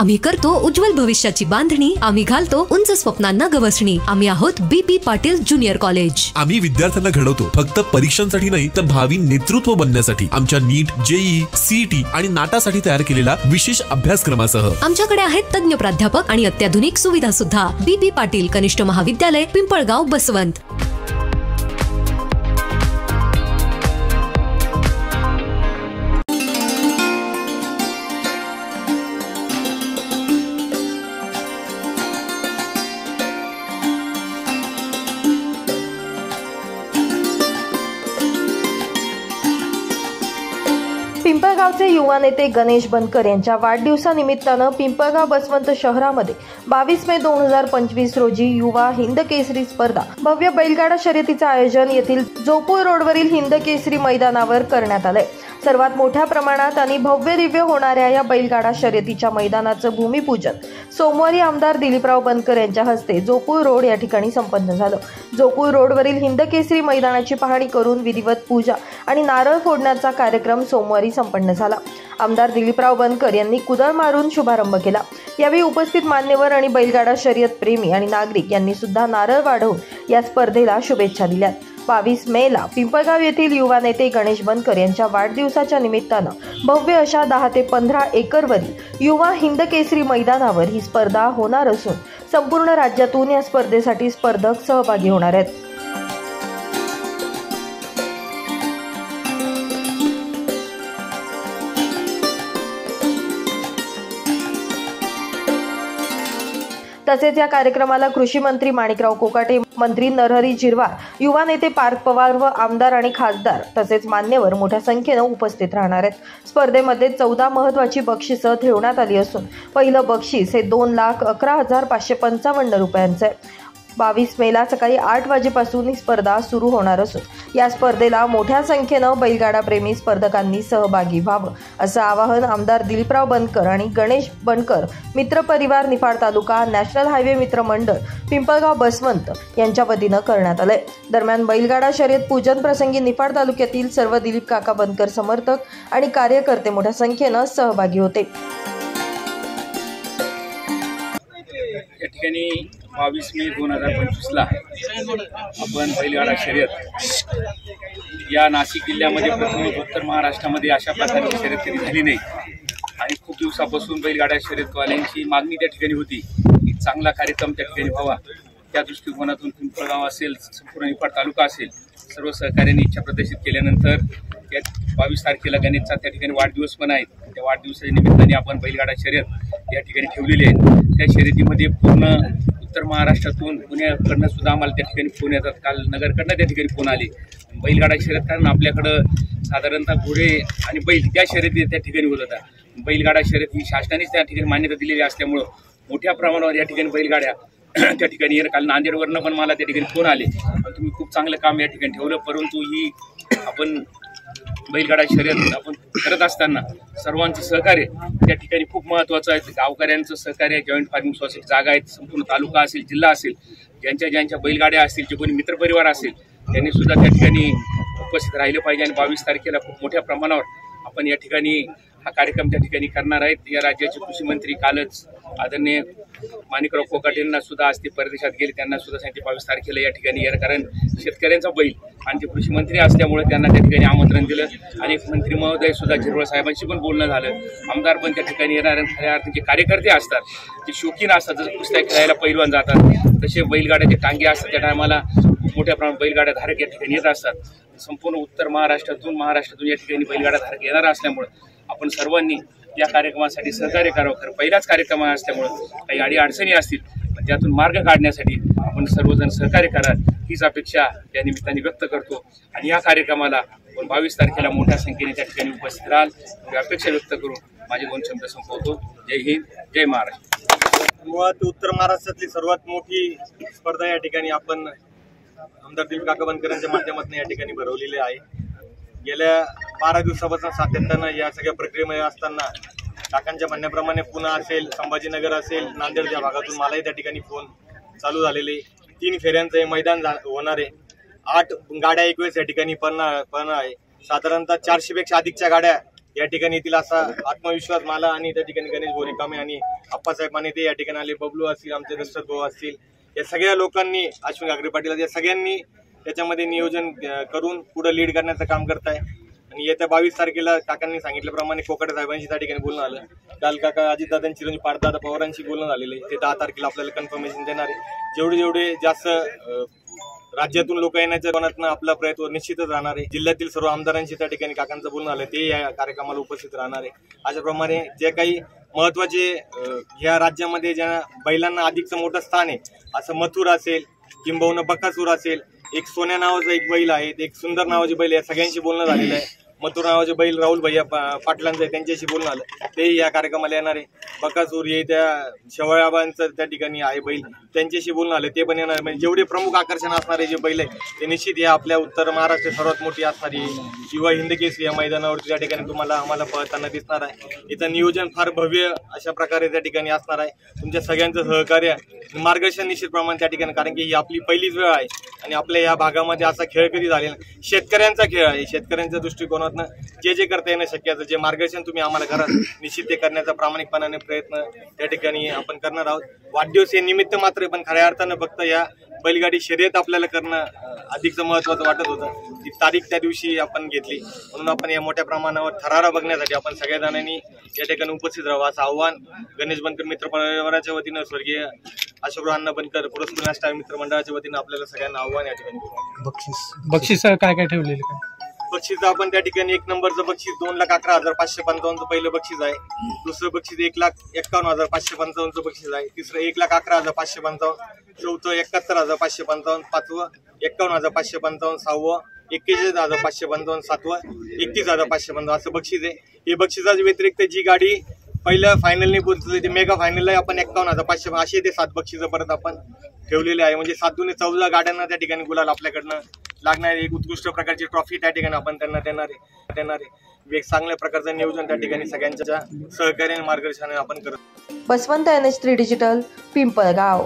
आम्ही करतो उज्ज्वल भविष्याची बांधणी, आम्ही घालतो उंच स्वप्नांना गवसणी। आम्ही आहोत BP पाटील ज्युनियर कॉलेज। आम्ही विद्यार्थ्यांना घडवतो फक्त परीक्षांसाठी नाही तर भावी नेतृत्व बनण्यासाठी। आमच्या नीट, JEE, CET आणि नाटासाठी तयार केलेला विशेष अभ्यासक्रमासह आमच्याकडे आहेत तज्ञ प्राध्यापक आणि अत्याधुनिक सुविधा सुद्धा। BP पाटील कनिष्ठ महाविद्यालय, पिंपळगाव, बसवंत। पिंपळगावचे युवा नेते गणेश बनकर यांच्या वाढदिवसानिमित्तानं पिंपळगाव बसवंत शहरामध्ये 22 मे 2025 रोजी युवा हिंद केसरी स्पर्धा भव्य बैलगाडा शर्यतीचं आयोजन येथील जोपूर रोडवरील हिंद केसरी मैदानावर करण्यात आलंय। सर्वात मोठ्या प्रमाणात आणि भव्य दिव्य होणाऱ्या या बैलगाडा शर्यतीच्या मैदानाचं भूमिपूजन सोमवारी आमदार दिलीपराव बनकर यांच्या हस्ते जोपूर रोड या ठिकाणी संपन्न झालं। जोपूर रोडवरील हिंद केसरी मैदानाची पाहणी करून विधिवत पूजा आणि नारळ फोडण्याचा कार्यक्रम सोमवारी संपन्न झाला। आमदार दिलीपराव बनकर यांनी कुदळ मारून शुभारंभ केला। यावेळी उपस्थित मान्यवर आणि बैलगाडा शर्यत प्रेमी आणि नागरिक यांनी सुद्धा नारळ वाढवून या स्पर्धेला शुभेच्छा दिल्या। 22 मेला पिंपळगाव येथील युवा नेते गणेश बनकर यांच्या वाढदिवसाच्या निमित्तानं भव्य अशा 10 ते 15 एकरवरील युवा हिंद केसरी मैदानावर ही स्पर्धा होणार असून संपूर्ण राज्यातून या स्पर्धेसाठी स्पर्धक सहभागी होणार आहेत। तसेच या कार्यक्रमाला कृषी मंत्री माणिकराव कोकाटे, मंत्री नरहरी झिरवाळ, युवा नेते पार्थ पवार व आमदार आणि खासदार तसेच मान्यवर मोठ्या संख्येनं उपस्थित राहणार आहेत। स्पर्धेमध्ये 14 महत्त्वाची बक्षिसं ठेवण्यात आली असून पहिलं बक्षीस हे 2,11,555 रुपयांचं आहे। 22 मेला सकाळी 8 वाजेपासून ही स्पर्धा सुरू होणार असून या स्पर्धेला मोठ्या संख्येनं बैलगाडा प्रेमी स्पर्धकांनी सहभागी व्हावं असं आवाहन आमदार दिलीपराव बनकर आणि गणेश बनकर मित्र परिवार निफाड तालुका, नॅशनल हायवे मित्र मंडळ, पिंपळगाव, बसवंत यांच्या वतीनं करण्यात आलंय। दरम्यान बैलगाडा शर्यत पूजन प्रसंगी निफाड तालुक्यातील सर्व दिलीप काका बनकर समर्थक आणि कार्यकर्ते मोठ्या संख्येनं सहभागी होते। या ठिकाणी 22 मे 2025 आपण बैलगाडा शर्यत या नाशिक जिल्ह्यामध्ये प्रथम उत्तर महाराष्ट्रामध्ये अशा प्रकारची शर्यत कधी झाली नाही आणि खूप दिवसापासून बैलगाडा शर्यतवाल्यांची मागणी त्या ठिकाणी होती की चांगला कार्यक्रम त्या ठिकाणी व्हावा। त्या दृष्टिकोनातून पिंपळगाव असेल, संपूर्ण निफाड तालुका असेल, सर्व सहकार्यांनी इच्छा प्रदर्शित केल्यानंतर त्या 22 तारखेला गणेशचा त्या ठिकाणी वाढदिवस पण आहे। त्या वाढदिवसाच्या निमित्ताने आपण बैलगाडा शर्यत या ठिकाणी ठेवलेली आहे। त्या शर्यतीमध्ये पूर्ण उत्तर महाराष्ट्रातून पुण्याकडनं सुद्धा आम्हाला त्या ठिकाणी फोन येतात। काल नगरकडनं त्या ठिकाणी फोन आले। बैलगाडा शर्यत कारण आपल्याकडं साधारणतः घोडे आणि बैल त्या शर्यती त्या ठिकाणी होत होत्या। बैलगाडा शर्यत ही शासनानेच त्या ठिकाणी मान्यता दिलेली असल्यामुळं मोठ्या प्रमाणावर या ठिकाणी बैलगाड्या त्या ठिकाणी काल नांदेडवरनं पण मला त्या ठिकाणी फोन आले, तुम्ही खूप चांगलं काम या ठिकाणी ठेवलं, परंतु ही आपण बैलगाडा शर्यत आपण करत असताना सर्वांचं सहकार्य त्या ठिकाणी खूप महत्त्वाचं आहे। गावकऱ्यांचं सहकार्य, जॉईंट फार्मिंग सोसायटी जागा आहेत, संपूर्ण तालुका असेल, जिल्हा असेल, ज्यांच्या बैलगाड्या असतील, जे कोणी मित्रपरिवार असेल त्यांनी सुद्धा त्या ठिकाणी उपस्थित राहिलं पाहिजे आणि 22 तारखेला खूप मोठ्या प्रमाणावर आपण या ठिकाणी हा कार्यक्रम त्या ठिकाणी करणार आहेत। या राज्याचे कृषी मंत्री कालच आदरणीय माणिकराव कोकाटेंना सुद्धा आज ते परदेशात गेले, त्यांना सुद्धा सांगितले 22 तारखेला या ठिकाणी या कारण शेतकऱ्यांचा बैल आणि ते कृषी मंत्री असल्यामुळे त्यांना त्या ठिकाणी आमंत्रण दिलं आणि मंत्री महोदय सुद्धा झिरवाळ साहेबांशी पण बोलणं झालं। आमदार पण त्या ठिकाणी येणार आणि खऱ्या अर्थाचे कार्यकर्ते असतात, जे शौकीन असतात, जसं कुस्त्या खेळायला पैलवान जातात तसे बैलगाड्याचे टांगे असतात। त्या टायमाला खूप मोठ्या प्रमाणात बैलगाड्या धारक या ठिकाणी येत असतात। संपूर्ण उत्तर महाराष्ट्रातून या ठिकाणी बैलगाडा धारक येणार असल्यामुळे आपण सर्वांनी या कार्यक्रमासाठी सहकार्य करावं। खरं पहिलाच कार्यक्रम असल्यामुळे काही अडीअडचणी असतील, पण त्यातून मार्ग काढण्यासाठी आपण सर्वजण सहकार्य करा हीच अपेक्षा त्या निमित्ताने व्यक्त करतो आणि या कार्यक्रमाला 22 तारखेला मोठ्या संख्येने त्या ठिकाणी उपस्थित राहाल ही अपेक्षा व्यक्त करून माझे 2 शब्द संपवतो। जय हिंद, जय महाराष्ट्र। मुळात उत्तर महाराष्ट्रातली सर्वात मोठी स्पर्धा या ठिकाणी आपण आमदार दिलीप काका बनकर यांच्या माध्यमातून या ठिकाणी भरवलेली आहे। गेल्या 12 दिवसापासून सातत्यानं या सगळ्या प्रक्रियेमध्ये असताना काकांच्या म्हणण्याप्रमाणे पुणे असेल, संभाजीनगर असेल, नांदेड या भागातून मलाही त्या ठिकाणी फोन चालू झालेले। 3 फेऱ्यांचं हे मैदान होणार आहे। 8 गाड्या 1 वेळेस या ठिकाणी पण आहे। साधारणतः 400 पेक्षा अधिकच्या गाड्या या ठिकाणी येतील असा आत्मविश्वास मला आणि त्या ठिकाणी गणेश बोरिकामे आणि अप्पासाहेब माने ते या ठिकाणी आले, बबलू असतील, आमचे दशरथ भाऊ असतील, या सगळ्या लोकांनी, अश्विन घागरे पाटील या सगळ्यांनी त्याच्यामध्ये नियोजन करून पुढे लीड करण्याचं काम करताय। आणि येत्या 22 तारखेला काकांनी सांगितल्याप्रमाणे कोकाटे साहेबांशी त्या ठिकाणी बोलणं आलं। काल काका अजितदादांची चिरंजीव पार्थदादा पवारांशी बोलणं झालेलं आहे, ते 10 तारखेला आपल्याला कन्फर्मेशन देणार आहे। जेवढे जास्त राज्यातून लोक येण्याच्या कोणातनं आपला प्रयत्न निश्चितच राहणार आहे। जिल्ह्यातील सर्व आमदारांशी त्या ठिकाणी काकांचं बोलणं आलं, ते या कार्यक्रमाला उपस्थित राहणार आहे। अशाप्रमाणे जे काही महत्वाचे या राज्यामध्ये ज्या बैलांना अधिकचं मोठं स्थान आहे, असं मथुर असेल किंबहुना बकासूर असेल, एक सोन्या नावाचा एक बैल आहे, एक सुंदर नावाचे बैल आहे, सगळ्यांशी बोलणं झालेलं आहे। मथुर नावाचे बैल राहुल भैया पाटलांचं आहे, त्यांच्याशी बोलणं आलं, ते या कार्यक्रमाला येणार आहे। बकासूर हे त्या शेवळ्याबांचं त्या ठिकाणी आहे बैल, त्यांच्याशी बोलणं आलं, ते पण येणार आहे। म्हणजे जेवढे प्रमुख आकर्षण असणारे जे बैल आहे ते निश्चित या आपल्या उत्तर महाराष्ट्र सर्वात मोठी असणारी युवा हिंदकेसरी या मैदानावरती त्या ठिकाणी आम्हाला पळताना दिसणार आहे। याचं नियोजन फार भव्य अशा प्रकारे त्या ठिकाणी असणार आहे। तुमच्या सगळ्यांचं सहकार्य मार्गदर्शन निश्चित प्रमाणात त्या ठिकाणी, कारण की ही आपली पहिलीच वेळ आहे आणि आपल्या या भागामध्ये असा खेळ कधी झालेला शेतकऱ्यांचा खेळ आहे। शेतकऱ्यांच्या दृष्टिकोनातनं जे करता येणं शक्य आहे, जे मार्गदर्शन तुम्ही आम्हाला करा, निश्चित ते करण्याचा प्रामाणिकपणाने प्रयत्न त्या ठिकाणी आपण करणार आहोत। वाढदिवस हे निमित्त मात्र, पण खऱ्या अर्थानं फक्त या बैलगाडी शर्यत आपल्याला करणं अधिकचं महत्त्वाचं वाटत होतं। ती तारीख त्या दिवशी आपण घेतली, म्हणून आपण या मोठ्या प्रमाणावर थरारा बघण्यासाठी आपण सगळ्या जणांनी या ठिकाणी उपस्थित राहावं असं आव्हान गणेश बनकर मित्र परिवाराच्या वतीनं, स्वर्गीय अशोकराव अण्णा बनकर पुरस्कृत नाश्ता मित्र मंडळाच्या वतीनं आपल्याला सगळ्यांना आव्हान या ठिकाणी। बक्षीस काय काय ठेवलेलं काय? बक्षीस आपण त्या ठिकाणी 1 नंबरचं बक्षीस 2,11,555 पहिलं बक्षीस आहे। दुसरं बक्षीस 1,51,555 बक्षीस आहे। तिसरं 1,11,555, चौथं 71,555, पाचवं 51,555, सहावं 41,555, सातवं 31,555 असं बक्षीस आहे। हे बक्षिसाच्या व्यतिरिक्त जी गाडी पहिलं फायनलने पोहोचली ते मेगा फायनलला आपण 51,555 असे ते 7 बक्षिसं परत आपण ठेवलेले आहे। म्हणजे 7 दुने 14 गाड्यांना त्या ठिकाणी गुलाल आपल्याकडनं लागणार, एक उत्कृष्ट प्रकारची ट्रॉफी त्या ठिकाणी आपण त्यांना देणार आहे। एक चांगल्या प्रकारचं नियोजन त्या ठिकाणी सगळ्यांच्या सहकार्याने मार्गदर्शनाने आपण करत। Baswant NH3 digital, Pimpalgaon.